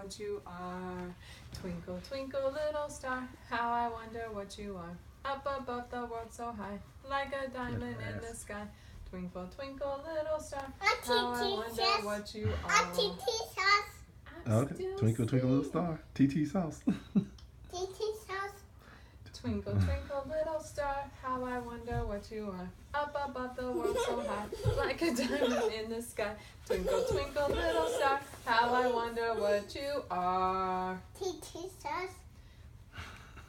What you are. Twinkle, twinkle, little star, how I wonder what you are. Up above the world so high, like a diamond in the sky. Twinkle, twinkle, little star, how I wonder what you are. TT sauce. Okay. Twinkle, twinkle, little star. TT sauce. TT sauce. Twinkle, twinkle, little star, how I wonder what you are. Up above the world so high, like a diamond in the sky. Twinkle, twinkle, little star, how I wonder what you are. TT sauce.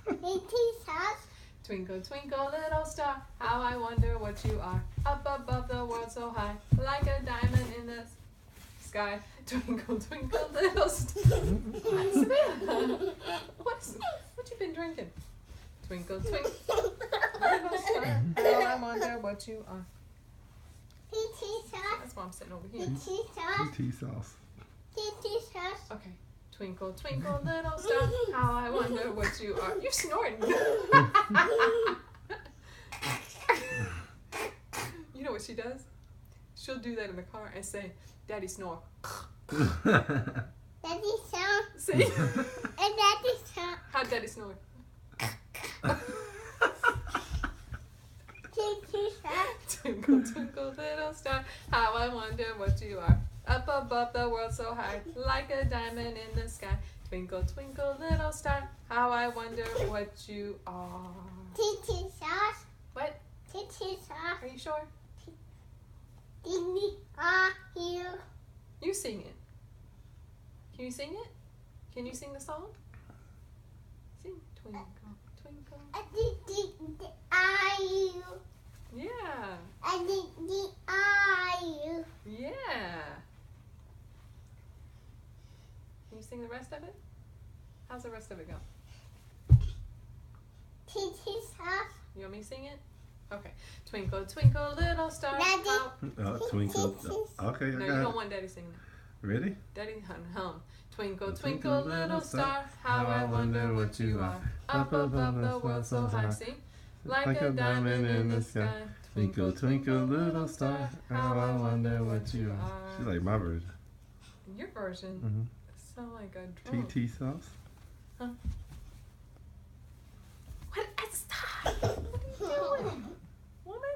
TT sauce. Twinkle, twinkle, little star, how I wonder what you are. Up above the world so high, like a diamond in the sky. Twinkle, twinkle, little star. Savannah, what you been drinking? Twinkle, twinkle, little star, how I wonder what you are. TT sauce. That's why I'm sitting over here. TT sauce. TT sauce. TT sauce. Okay. Twinkle, twinkle, little star, how I wonder what you are. You snorting. You know what she does? She'll do that in the car and say, Daddy snore. Daddy sound. See? And daddy sound. How Daddy snore? TT sauce. Twinkle, twinkle, little star, how I wonder what you are. Up above the world so high, like a diamond in the sky. Twinkle, twinkle, little star, how I wonder what you are. TT sauce. What? TT sauce. Are you sure? Diddy are you? You sing it. Can you sing it? Can you sing the song? Sing. Twinkle, twinkle. Diddy are you? Yeah. Diddy are you? Yeah. Can you sing the rest of it? How's the rest of it go? TT sauce. You want me to sing it? Okay. Twinkle, twinkle, little star. Daddy. How... Twinkle. Okay, I No, got you it. don't want Daddy singing it. Ready? Daddy hum. Twinkle, twinkle, little star, how I wonder what you are. Up above the world so high, see? Like a diamond in the sky. Twinkle, twinkle, little star, how I wonder what you are. She's like my version. Your version Mm-hmm. sound like a drum. TT sauce. Huh? What? Stop! What are you doing? Woman?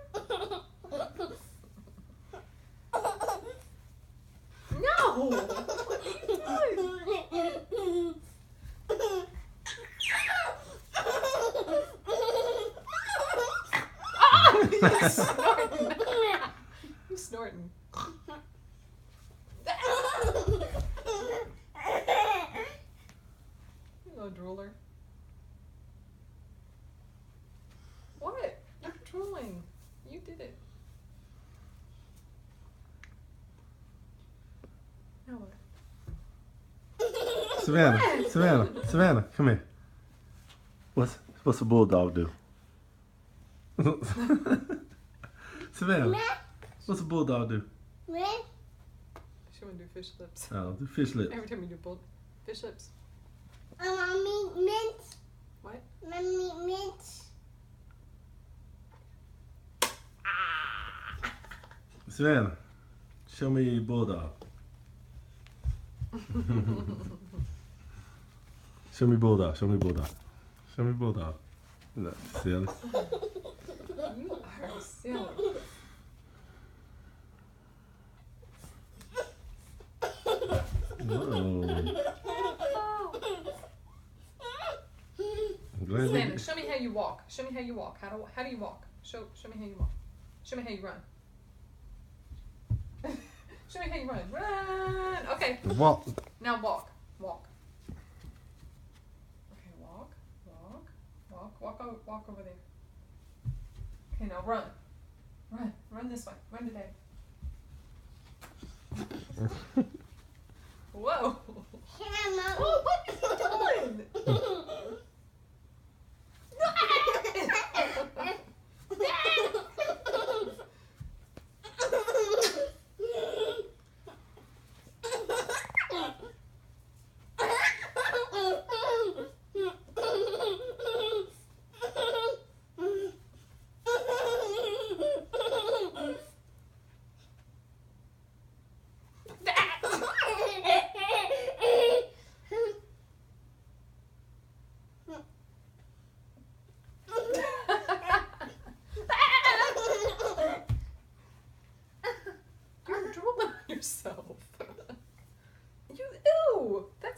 No! What are you doing? Oh! You're snorting. You're snorting. You little drooler. What? You're drooling. You did it. Now what? Savannah, come here. What's a bulldog do? Savannah, what's a bulldog do? Red. She want to do fish lips. Oh, do fish lips. Every time you do fish lips. Mommy mint. What? Mommy mint. Savannah, show me your bulldog. Show me bulldog. Show me bulldog. Show me bulldog. Look, silly. You are silly. Whoa. I'm glad Savannah, you- show me how you walk. Show me how you walk. How do you walk? Show me how you walk. Show me how you run. Show me how you run. Run. Okay. Walk. Now walk. Okay, walk over there. Okay, now run. Run this way. Run today. Whoa. Yeah, Mommy. Oh, what are you doing?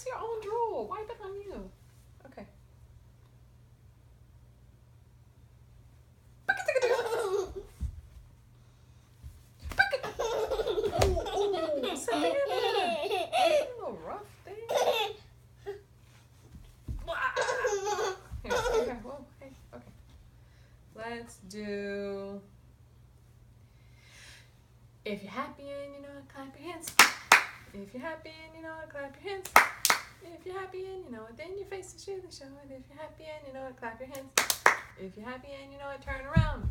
That's your own drool. Wipe it on you. Okay. Oh, Savannah. A little rough thing. Here, whoa, hey, okay. Let's do. If you're happy and you know it, clap your hands. If you're happy and you know it, clap your hands. If you're happy and you know it, then your face is really showing. If you're happy and you know it, clap your hands. If you're happy and you know it, turn around.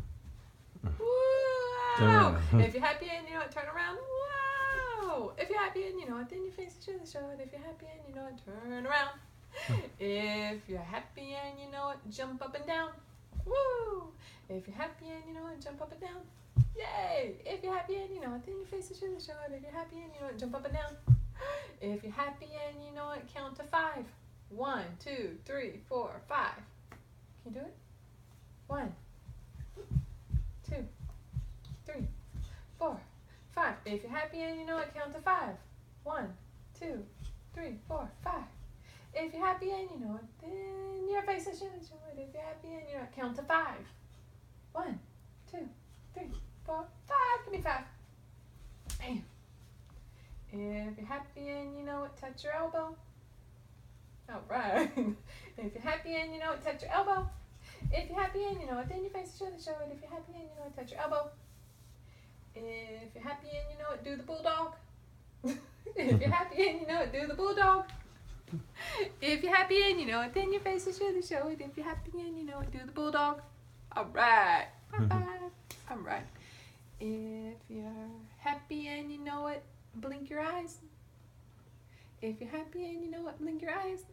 Wow! If you're happy and you know it, turn around. Wow! If you're happy and you know it, then your face is really showing. If you're happy and you know it, turn around. If you're happy and you know it, jump up and down. Woo! If you're happy and you know it, jump up and down. Yay! If you're happy and you know it, then your face is really showing. If you're happy and you know it, jump up and down. If you're happy and you know it, count to 5. 1, 2, 3, 4, 5. Can you do it? 1, 2, 3, 4, 5. If you're happy and you know it, count to 5. 1, 2, 3, 4, 5. If you're happy and you know it, then your face is really showing. If you're happy and you know it, count to 5. 1, 2, 3, 4, 5. Give me 5. Bam. If you're happy and you know it, touch your elbow. All right. If you're happy and you know it, touch your elbow. If you're happy and you know it, then your face is really showing. If you're happy and you know it, touch your elbow. If you're happy and you know it, do the bulldog. If you're happy and you know it, do the bulldog. If you're happy and you know it, then your face is really showing. If you're happy and you know it, do the bulldog. All right. Bye-bye. All right. If you're happy and you know it, blink your eyes. If you're happy and you know it, blink your eyes.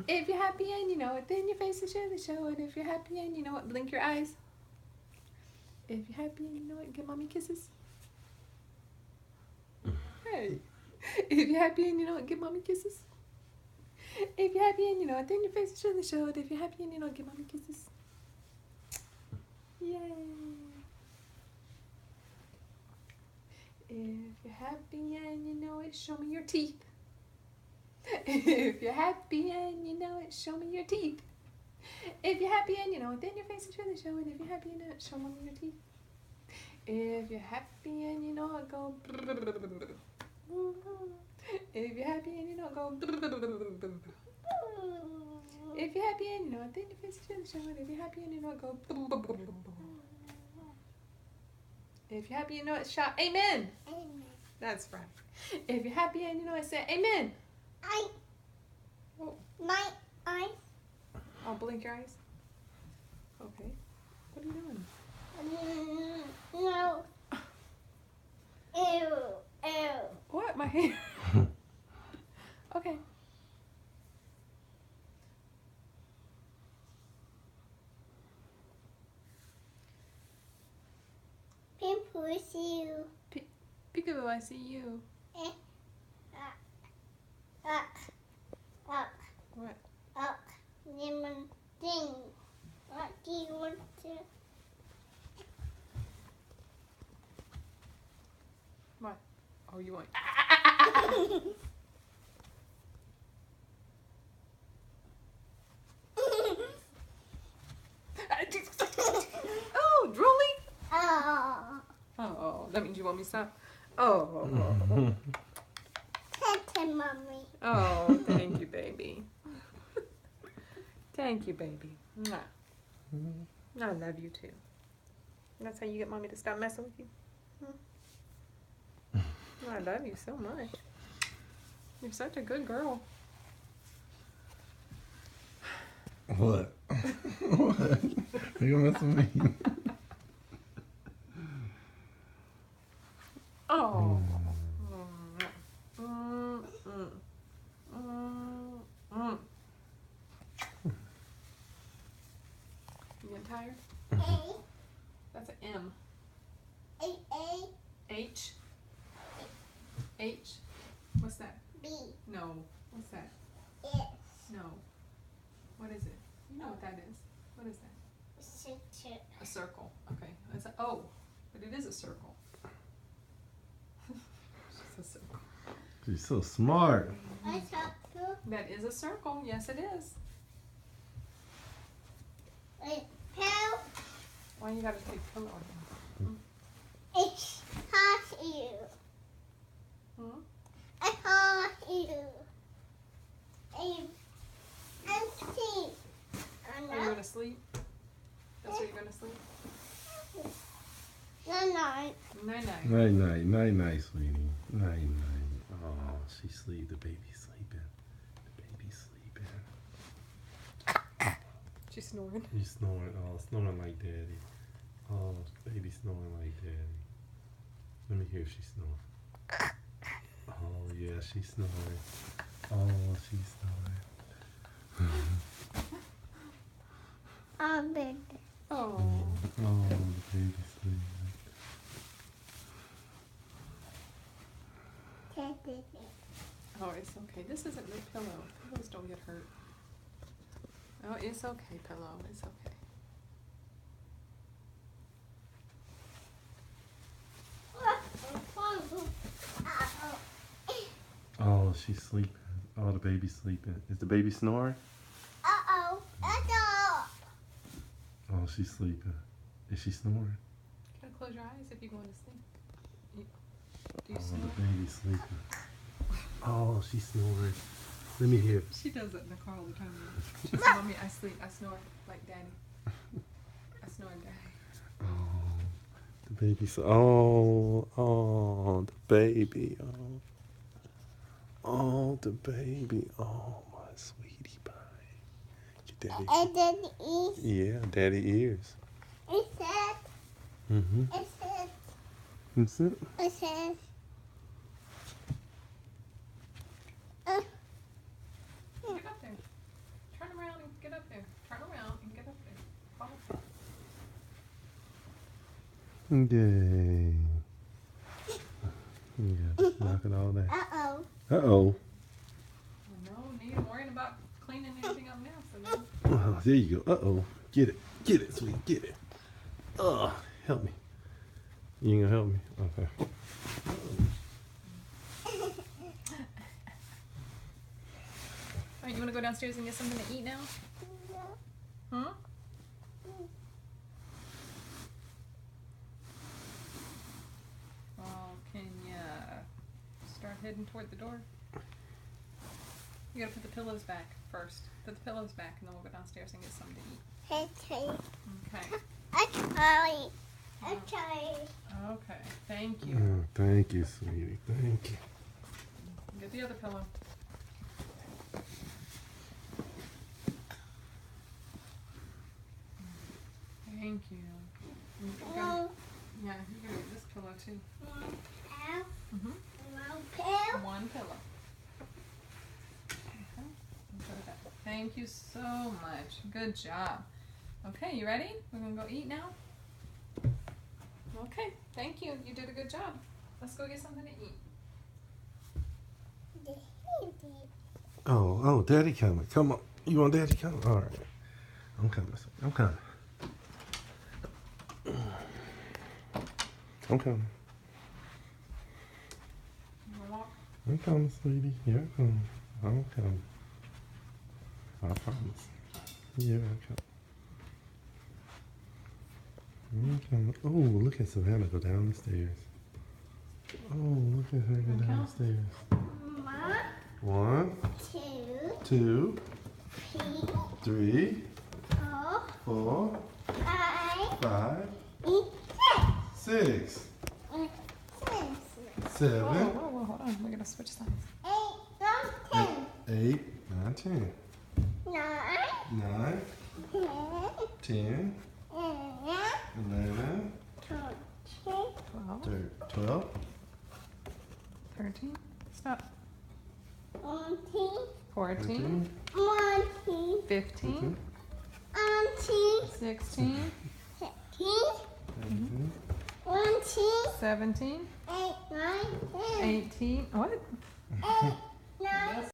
If you're happy and you know it, then your face is really showing. If you're happy and you know it, blink your eyes. If you're happy and you know it, give mommy kisses. Hey. If you're happy and you know it, give mommy kisses. If you're happy and you know it, then your face is really showing. If you're happy and you know it, give mommy kisses. Yay. If you're happy and you know it, show me your teeth. If you're happy and you know it, show me your teeth. If you're happy and you know it, then your face is really showing. If you're happy and you know it, show me your teeth. If you're happy and you know it, go. If you're happy and you know it, go. If you're happy and you know it, then your face is really showing. If you're happy and you know it, go. If you're happy and you know it, shout amen. Amen. That's right. If you're happy and you know it, say amen. My eyes. I'll blink your eyes. Okay. What are you doing? No. Ew. Ew. What? My hair? Okay. People see you. Peekaboo, I see you. Up. What? Up. Lemon thing. What do you want to? What? Oh, you want? Oh, drooly. Oh. Oh, that means you want me to stop? Oh. Tete, mommy. Oh, thank you, baby. Thank you, baby. Mwah. I love you too. That's how you get mommy to stop messing with you? I love you so much. You're such a good girl. What? What? You gonna mess with me? Oh. You getting tired? A. That's an M. A. H. H. What's that? B. No. What's that? S. No. What is it? You know what that is. What is that? Sister. A circle. Okay. It's an O, but it is a circle. It's a circle. She's so smart. I thought That is a circle. Yes, it is. Help. Why you gotta take pillow? It's hot here. Hmm? It's hot here. I'm asleep. Are you gonna sleep? That's where you're gonna sleep? No, no. Night night. Night night, night night, sweetie. Night night. Oh, she sleep. The baby's sleeping. The baby's sleeping. She's snoring. She's snoring. Oh, snoring like daddy. Oh, baby snoring like daddy. Let me hear if she's snoring. Oh yeah, she's snoring. Oh, she's snoring. Oh, baby. Oh. Oh, the baby's sleeping. Oh, it's okay. This isn't your pillow. Pillows don't get hurt. Oh, it's okay, pillow. It's okay. Oh, she's sleeping. Oh, the baby's sleeping. Is the baby snoring? Uh-oh. Oh, she's sleeping. Is she snoring? You gotta close your eyes if you're going to sleep. Do you Oh, snore? the baby's sleeping. Oh, she's snoring. Let me hear. She does it in the car all the time. She says, Mommy, I sleep. I snore like Daddy. I snore like Daddy. Oh, the baby's. Oh, the baby. Oh, the baby. Oh, my sweetie pie. Your daddy. And then it's Yeah, daddy ears. that. Mm-hmm. It's that. That's it. It's that. Get up there. Turn around and get up there. Turn around and get up there. Fall. Yay. Yeah, knock it all down. Uh-oh. Uh-oh. No need worrying about cleaning anything up now. So Oh, there you go. Uh-oh. Get it. Get it, sweet. Get it. Help me. You ain't gonna help me? Okay. Alright, you wanna go downstairs and get something to eat now? Huh? Oh, can ya start heading toward the door? You gotta put the pillows back first. Put the pillows back and then we'll go downstairs and get something to eat. Okay. Okay. Okay. Okay. Okay. Thank you. Oh, thank you, sweetie. Thank you. Get the other pillow. Thank you. You gotta, yeah, you gotta get this pillow too. Mm-hmm. One pillow. Okay. We'll go to that. Thank you so much. Good job. Okay, you ready? We're gonna go eat now? Okay, thank you. You did a good job. Let's go get something to eat. Oh, daddy coming. Come on. You want daddy coming? All right. I'm coming. I'm coming. I'm coming. You wanna walk? I'm coming, sweetie. Here I come. I'm coming. I promise. Here I come. I'm coming. Oh, look at Savannah go down the stairs. Oh, look at her go down the stairs. 1, 2, 3, 4, 5, 6, 7, Whoa, hold on. We're gonna switch sides. 8, 9, 10. 9, 10, 11, 12, 13. Stop. 14, 14. 15. 16. 17. 18. What?